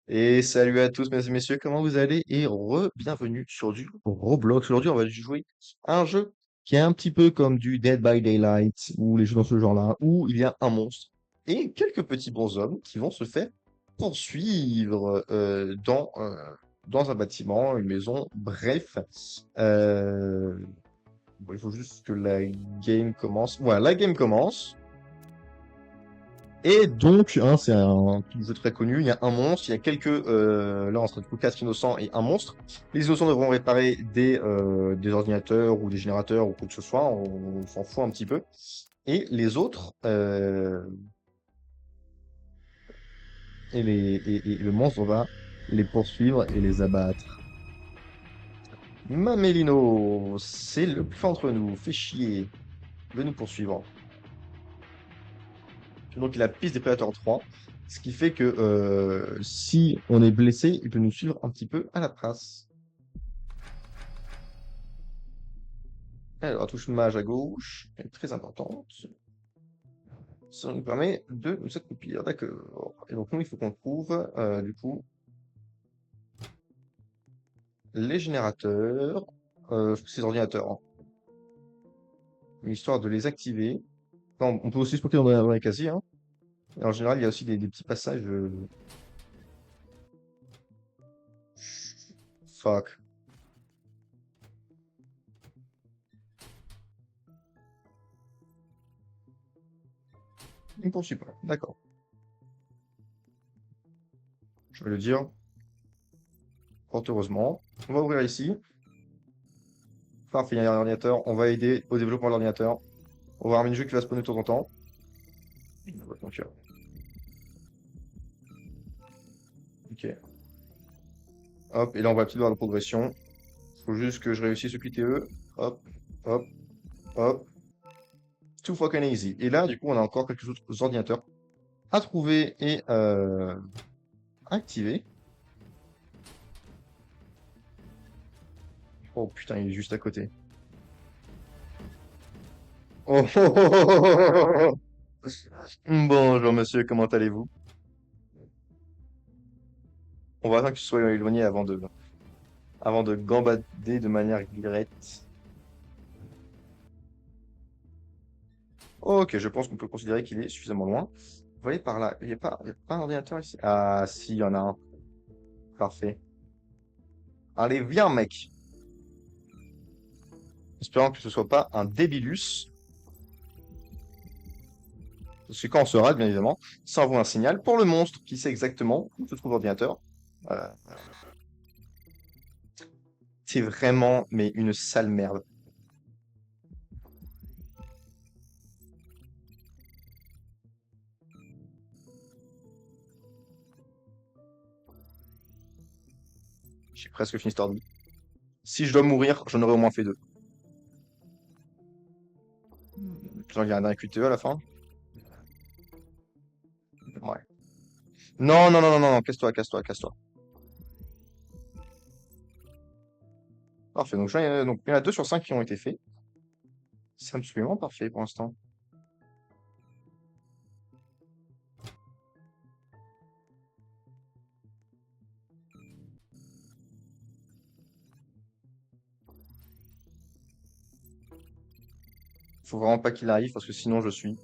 Et salut à tous, mesdames et messieurs, comment vous allez? Et re-bienvenue sur du Roblox. Aujourd'hui, on va jouer à un jeu qui est un petit peu comme du Dead by Daylight ou les jeux dans ce genre-là, où il y a un monstre et quelques petits bonshommes qui vont se faire poursuivre dans un bâtiment, une maison, bref. Euh, bon, il faut juste que la game commence. Voilà, la game commence. Et donc, hein, c'est un jeu très connu, il y a un monstre, il y a quelques... là, on sera du coup 4 innocents et un monstre. Les innocents devront réparer des ordinateurs ou des générateurs ou quoi que ce soit, on s'en fout un petit peu. Et les autres, et le monstre va les poursuivre et les abattre. Mamélino, c'est le plus fort entre nous, fait chier, veut nous poursuivre. Donc il a piste des prédateurs 3, ce qui fait que si on est blessé, il peut nous suivre un petit peu à la trace. Alors, touche mage à gauche, elle est très importante. Ça nous permet de nous accroupir, d'accord. Et donc nous, il faut qu'on trouve, du coup, les générateurs, ces ordinateurs, hein, histoire de les activer. Non, on peut aussi se bloquer dans les casiers, hein. Et en général, il y a aussi des petits passages... Fuck. Il ne poursuit pas, d'accord. Je vais le dire, fort heureusement. On va ouvrir ici. Parfait, il y a un ordinateur. On va aider au développement de l'ordinateur. On va avoir un mini-jeu qui va spawner de temps en temps. Donc, ok. Hop, et là on voit la petite barre de progression. Faut juste que je réussisse ce QTE. Hop, hop, hop. Too fucking easy. Et là, du coup, on a encore quelques autres ordinateurs à trouver et activer. Oh putain, il est juste à côté. Oh, oh, oh, oh, oh, oh. Bonjour monsieur, comment allez-vous? On va attendre que tu sois éloigné avant de gambader de manière directe. Ok, je pense qu'on peut considérer qu'il est suffisamment loin. Vous voyez par là, il y a pas un ordinateur ici? Ah, si, il y en a un. Parfait. Allez, viens, mec. Espérant que ce soit pas un débilus. Parce que quand on se rate, bien évidemment, ça envoie un signal pour le monstre qui sait exactement où se trouve l'ordinateur. Euh, c'est vraiment, mais une sale merde. J'ai presque fini Stardew. Si je dois mourir, j'en aurais au moins fait deux. Genre, il y a un QTE à la fin. Ouais. Non, non, non, non, non, non, casse-toi, casse-toi, casse-toi. Parfait, donc il y en a 2 sur 5 qui ont été faits. C'est absolument parfait pour l'instant. Faut vraiment pas qu'il arrive parce que sinon je suis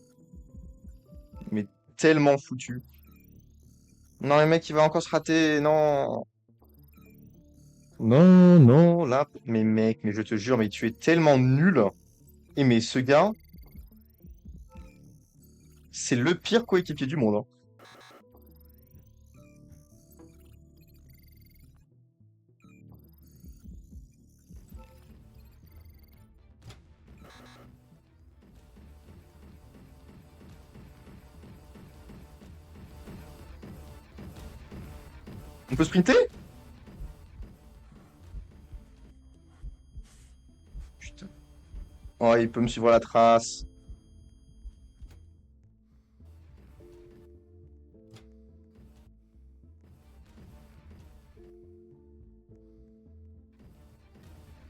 mais tellement foutu. Non, mais mec, il va encore se rater. Non. Non, non, là. Mais mec, mais je te jure, mais tu es tellement nul. Et mais ce gars, c'est le pire coéquipier du monde, hein. On peut sprinter? Putain. Oh, il peut me suivre à la trace.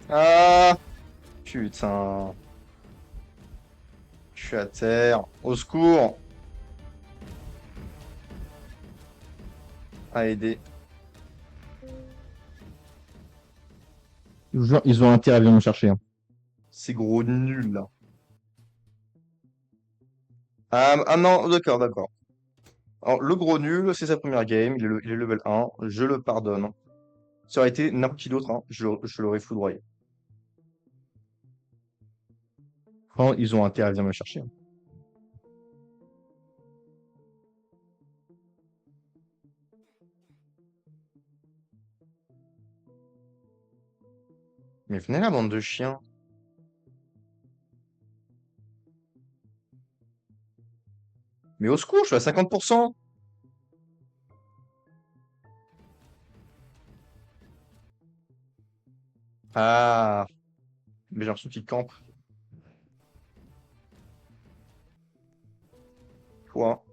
Ah, putain. Je suis à terre. Au secours. À aider. Je vous jure, ils ont intérêt à venir me chercher, hein. Ces gros nuls, là. Ah non, d'accord, d'accord. Alors, le gros nul, c'est sa première game, il est level 1, je le pardonne. Ça aurait été n'importe qui d'autre, hein, je l'aurais foudroyé. Franchement, ils ont intérêt à venir me chercher, hein. Mais venez là, bande de chiens. Mais au secours, je suis à 50%. Ah, mais j'ai l'impression qu'ils campent. Quoi?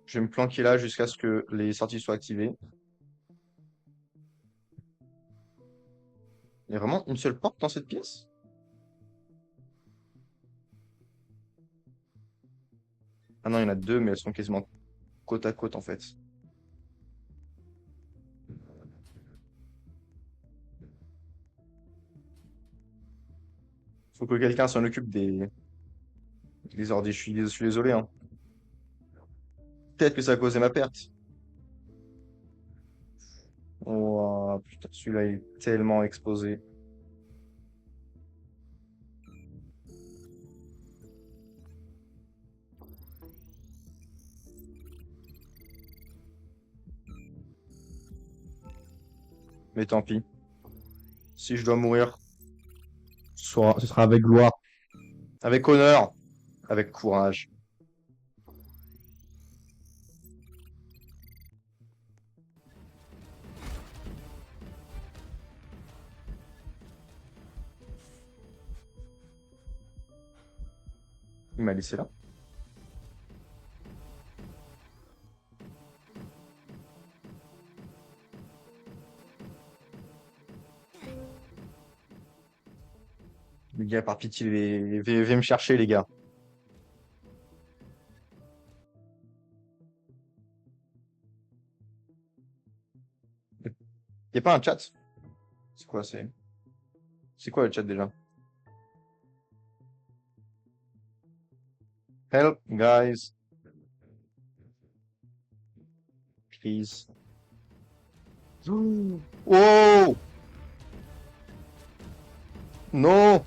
Je vais me planquer là jusqu'à ce que les sorties soient activées. Il y a vraiment une seule porte dans cette pièce? Ah non, il y en a deux, mais elles sont quasiment côte à côte en fait. Faut que quelqu'un s'en occupe des ordres. Je suis désolé, hein. Peut-être que ça a causé ma perte. Oh putain, celui-là il est tellement exposé. Mais tant pis. Si je dois mourir, ce sera avec gloire, avec honneur, avec courage. Il m'a laissé là. Les gars, par pitié, viens me chercher, les gars. Y a pas un chat? C'est quoi, c'est quoi le chat déjà? Help, guys, please. Oh! Non!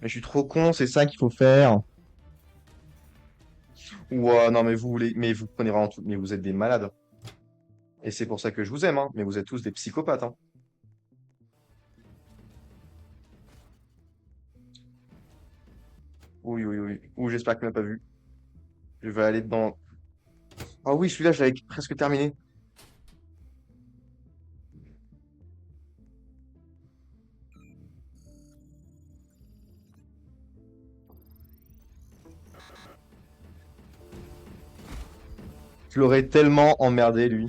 Mais je suis trop con, c'est ça qu'il faut faire. Ouah, non, mais vous prenez vraiment tout, mais vous êtes des malades. Et c'est pour ça que je vous aime, hein. Mais vous êtes tous des psychopathes, hein. Oui, oui, oui. Ou j'espère qu'il m'a pas vu. Je vais aller dans. Ah oui, celui-là, je l'avais presque terminé. Je l'aurais tellement emmerdé, lui.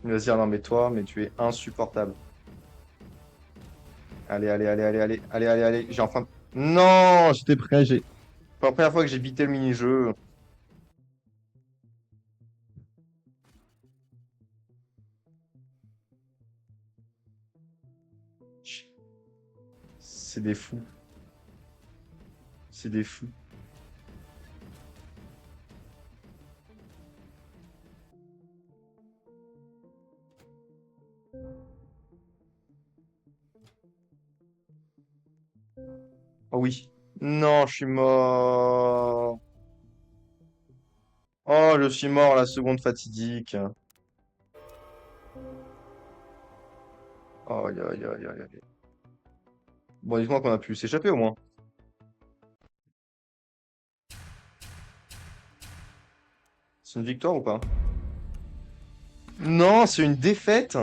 Il va se dire, non, mais toi, mais tu es insupportable. Allez, allez, allez, allez, allez, allez, allez, allez. J'ai enfin. Non, j'étais prêt. C'est la première fois que j'ai bité le mini-jeu. C'est des fous. C'est des fous. Oh oui. Non, je suis mort. Oh, je suis mort à la seconde fatidique. Aïe, aïe, aïe, aïe, aïe. Bon, dites-moi qu'on a pu s'échapper au moins. C'est une victoire ou pas? Non, c'est une défaite.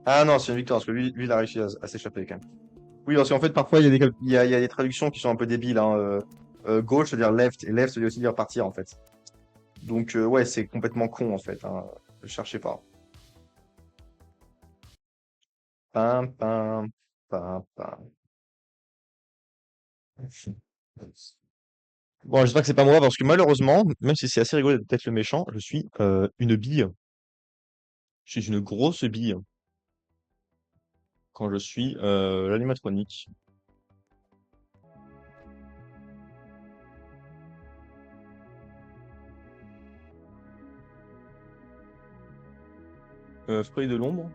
Ah non, c'est une victoire, parce que lui, il a réussi à s'échapper quand même. Oui, parce qu'en fait, parfois, il y a il y a des traductions qui sont un peu débiles, hein. Gauche, veut dire left, et left, ça veut aussi dire partir, en fait. Donc, ouais, c'est complètement con, en fait, hein. Ne cherchez pas. Pam, pam, pam, pam. Bon, j'espère que c'est pas moi, parce que malheureusement, même si c'est assez rigolo d'être le méchant, je suis une bille. Je suis une grosse bille quand je suis l'animatronique. Fruit de l'ombre.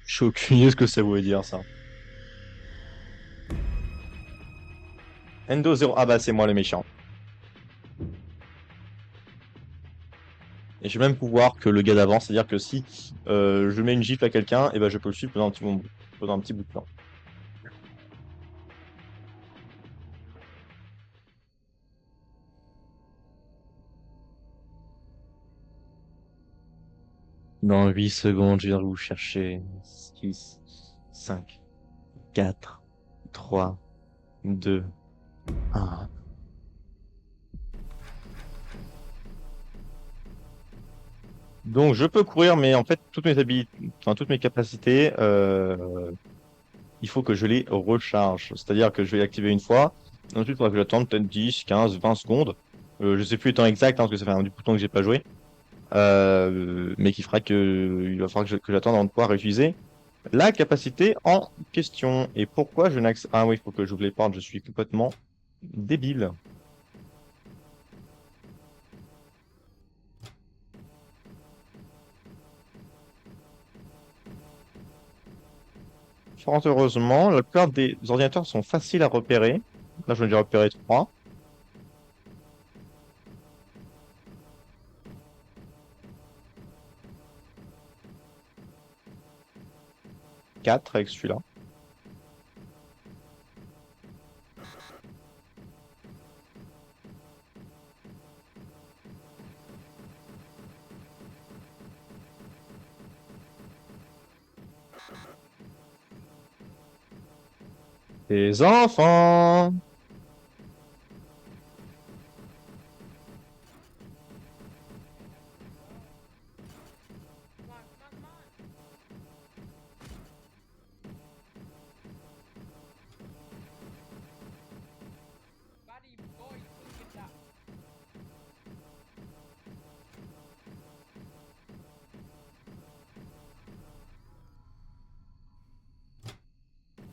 Je suis aucune idée de ce que ça voulait dire, ça. Endo 0. Ah bah, c'est moi le méchant. Et j'ai le même pouvoir que le gars d'avant, c'est-à-dire que si je mets une gifle à quelqu'un, et ben je peux le suivre pendant un petit moment, pendant un petit bout de temps. Dans 8 secondes, je viens vous chercher. 6, 5, 4, 3, 2, 1. Donc je peux courir, mais en fait, toutes mes habilités, enfin toutes mes capacités, il faut que je les recharge. C'est-à-dire que je vais l'activer une fois. Ensuite, il faudra que j'attende peut-être 10, 15, 20 secondes. Je sais plus le temps exact, hein, parce que ça fait un bout de temps que j'ai pas joué. Mais qui fera que il va falloir que j'attende avant de pouvoir réutiliser la capacité en question. Et pourquoi je n'accède... Ah oui, il faut que j'ouvre les portes, je suis complètement débile. Fort heureusement, la plupart des ordinateurs sont faciles à repérer. Là, j'en ai déjà repéré 3. 4 avec celui-là. Les enfants!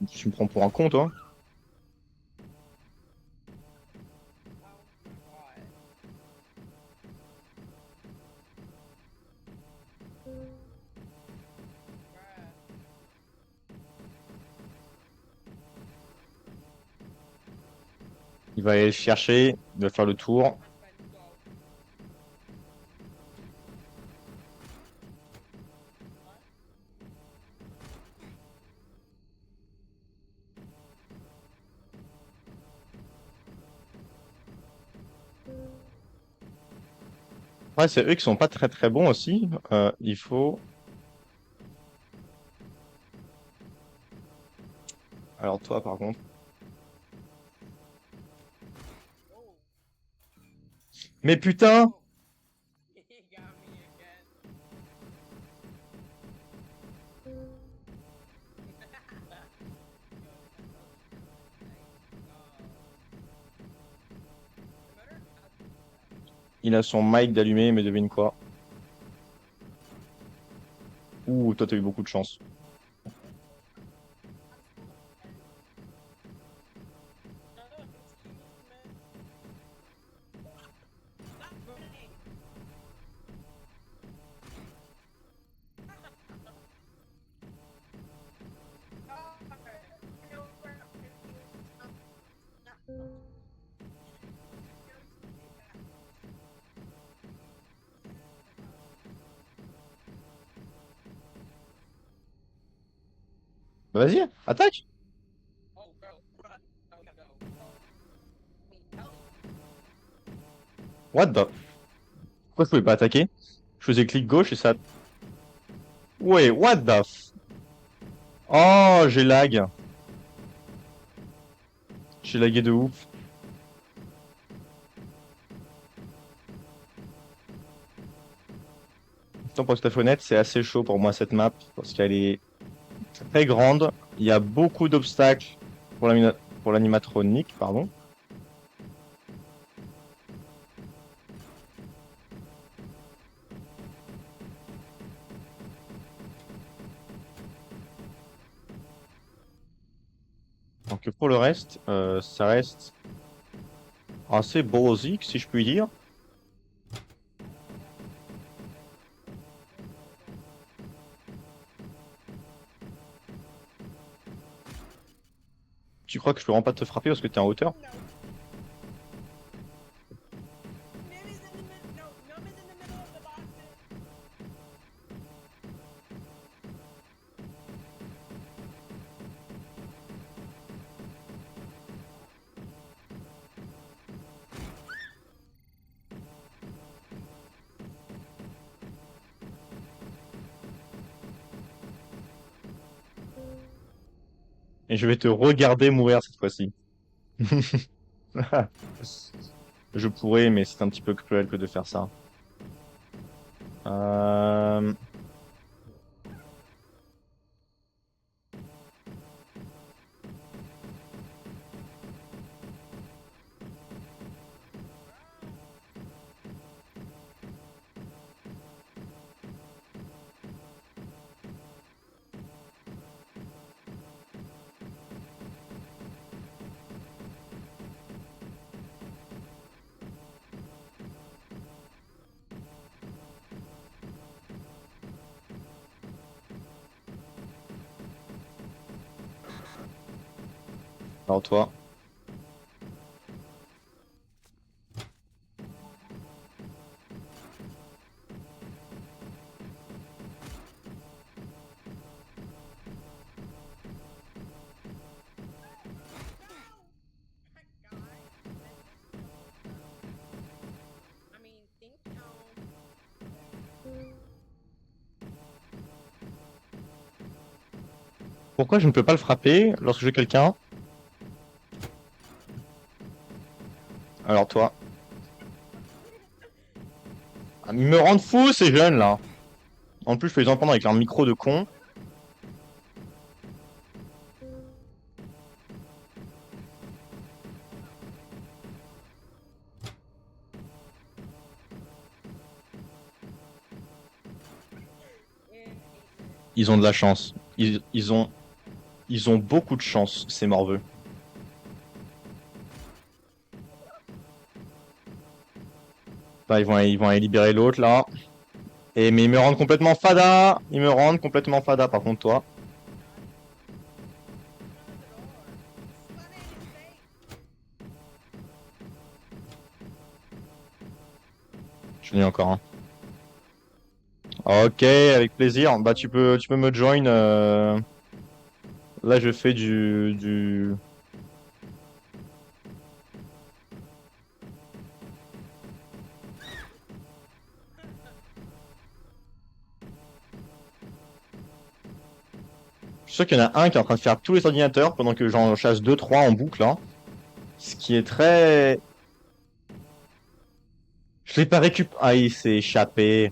Tu me prends pour un con, toi? Il va aller le chercher, il va faire le tour. Ouais, c'est eux qui sont pas très très bons aussi. Il faut... Alors toi, par contre. Mais putain! Il a son mic d'allumé, mais devine quoi? Ouh, toi, t'as eu beaucoup de chance. Bah, vas-y, attaque! What the? Pourquoi je pouvais pas attaquer? Je faisais clic gauche et ça. Ouais, what the Oh, j'ai lag. J'ai lagué de ouf. Pourtant, pour être tout à fait honnête, c'est assez chaud pour moi cette map parce qu'elle est très grande. Il y a beaucoup d'obstacles pour pour l'animatronique, pardon. Donc pour le reste, ça reste assez basique si je puis dire. Tu crois que je peux vraiment pas te frapper parce que t'es en hauteur? Et je vais te regarder mourir cette fois-ci. Je pourrais, mais c'est un petit peu cruel que de faire ça. Euh, Alors toi. Pourquoi je ne peux pas le frapper lorsque j'ai quelqu'un? Alors toi. Ah, ils me rendent fou ces jeunes là. En plus, je peux les entendre avec leur micro de con. Ils ont de la chance. Ils ont beaucoup de chance, ces morveux. Bah, ils vont aller libérer l'autre là. Et mais ils me rendent complètement fada. Ils me rendent complètement fada par contre toi. Je n'ai encore un. Ok, avec plaisir. Bah tu peux me join. Là je fais du... Je suis sûr qu'il y en a un qui est en train de faire tous les ordinateurs pendant que j'en chasse deux trois en boucle hein. Ce qui est très... Je l'ai pas récupéré. Ah il s'est échappé.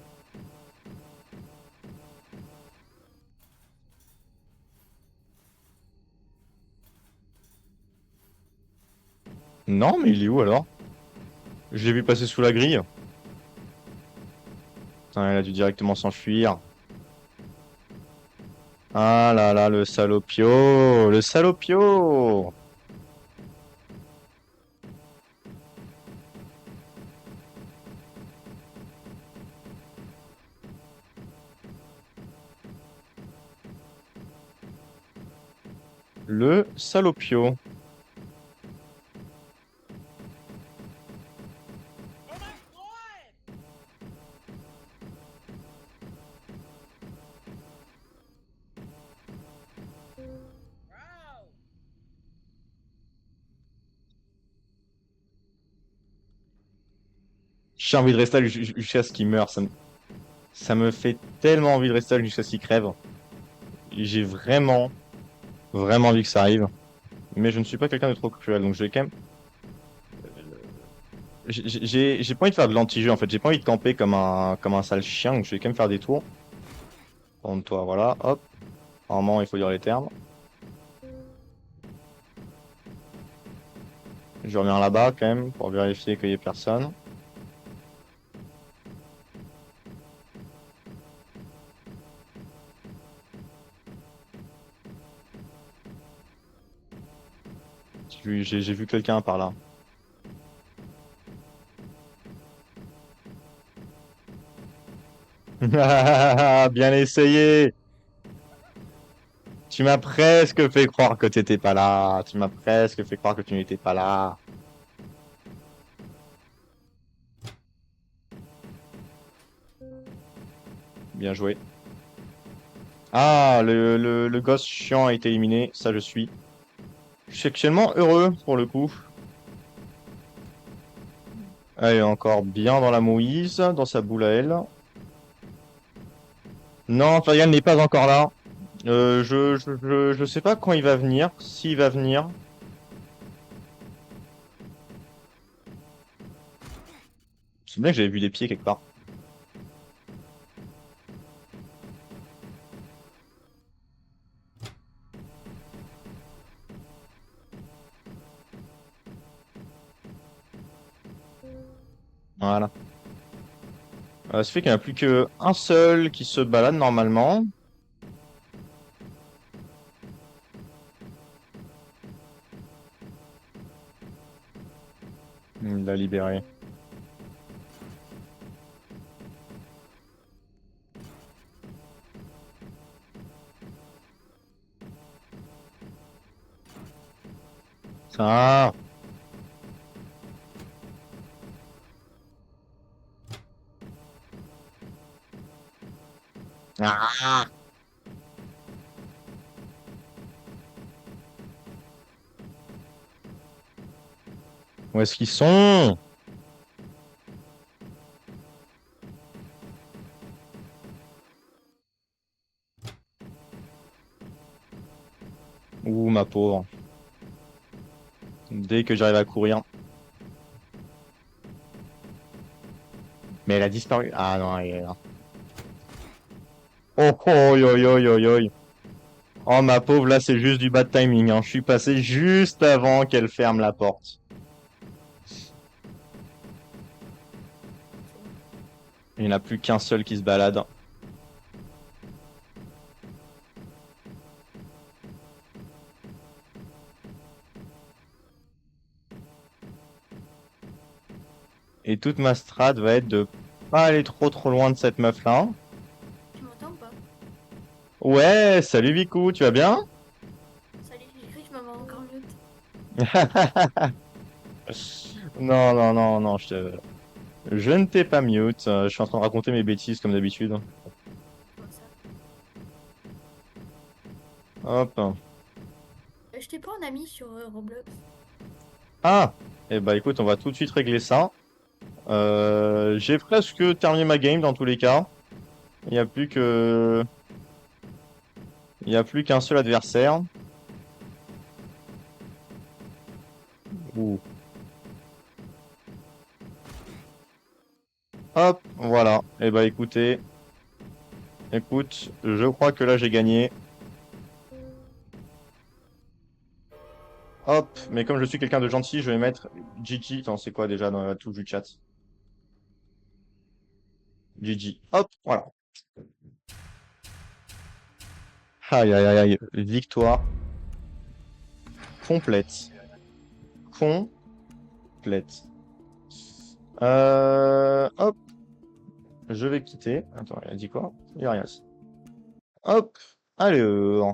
Non mais il est où alors? Je l'ai vu passer sous la grille. Putain, il a dû directement s'enfuir. Ah là là, le salopio, le salopio. Le salopio. J'ai envie de rester là jusqu'à ce qu'il meure. Ça me fait tellement envie de rester là jusqu'à ce qu'il crève. J'ai vraiment, vraiment envie que ça arrive. Mais je ne suis pas quelqu'un de trop cruel, donc je vais quand même. J'ai pas envie de faire de l'anti-jeu en fait. J'ai pas envie de camper comme un sale chien, donc je vais quand même faire des tours. Tourne-toi, voilà, hop. Normalement, il faut dire les termes. Je reviens là-bas quand même pour vérifier qu'il y ait personne. J'ai vu quelqu'un par là. Bien essayé! Tu m'as presque fait croire que t'étais pas là. Tu m'as presque fait croire que tu n'étais pas là. Bien joué. Ah, le gosse chiant a été éliminé. Ça, je suis. Je suis actuellement heureux pour le coup. Elle est encore bien dans la mouise, dans sa boule à elle. Non, Farian n'est pas encore là. Je sais pas quand il va venir, s'il va venir. C'est bien que j'avais vu des pieds quelque part. Voilà. Ça fait qu'il n'y en a plus qu'un seul qui se balade normalement. Il l'a libéré. Ah, ah, où est-ce qu'ils sont? Ouh, ma pauvre. Dès que j'arrive à courir. Mais elle a disparu. Ah non, elle est là. Oh, oh, yo, yo, yo, yo. Oh, ma pauvre, là, c'est juste du bad timing, hein. Je suis passé juste avant qu'elle ferme la porte. Il n'y en a plus qu'un seul qui se balade. Et toute ma strat va être de pas aller trop loin de cette meuf-là. Tu m'entends ou pas? Ouais, salut Vico, tu vas bien? Salut, j'ai cru que je m'avais encore mute. Non, non, non, non, je ne t'ai pas mute. Je suis en train de raconter mes bêtises comme d'habitude. Comment ça? Hop. Je t'ai pas en ami sur Roblox. Ah! Eh bah écoute, on va tout de suite régler ça. J'ai presque terminé ma game dans tous les cas. Il n'y a plus que... Il n'y a plus qu'un seul adversaire. Ouh. Hop, voilà. Eh bah écoute, je crois que là j'ai gagné. Hop, mais comme je suis quelqu'un de gentil, je vais mettre GG. Attends, c'est quoi déjà dans la touche du chat? GG. Hop, voilà. Aïe, aïe, aïe, aïe. Victoire complète. Complète. Hop, je vais quitter. Attends, il a dit quoi? Il a rien. Hop, alors.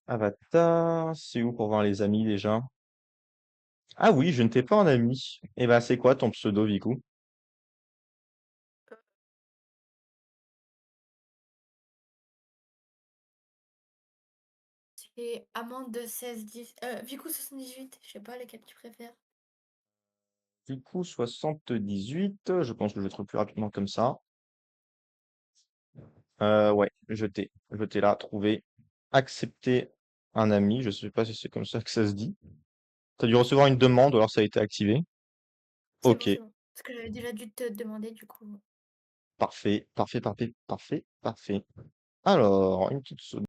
Avatar, c'est où pour voir les amis déjà? Ah oui, je ne t'ai pas en ami. Eh ben, c'est quoi ton pseudo, Vicou? C'est Amande de 16 10. Vico 78, je sais pas lequel tu préfères. Du coup, 78, je pense que je vais être plus rapidement comme ça. Ouais, je t'ai là, trouvé, accepter un ami, je sais pas si c'est comme ça que ça se dit. Tu as dû recevoir une demande ou alors ça a été activé. C'est bon, Ok, c'est bon. Parce que j'avais déjà dû te demander du coup. parfait, parfait, parfait, parfait, parfait. Alors, une petite seconde.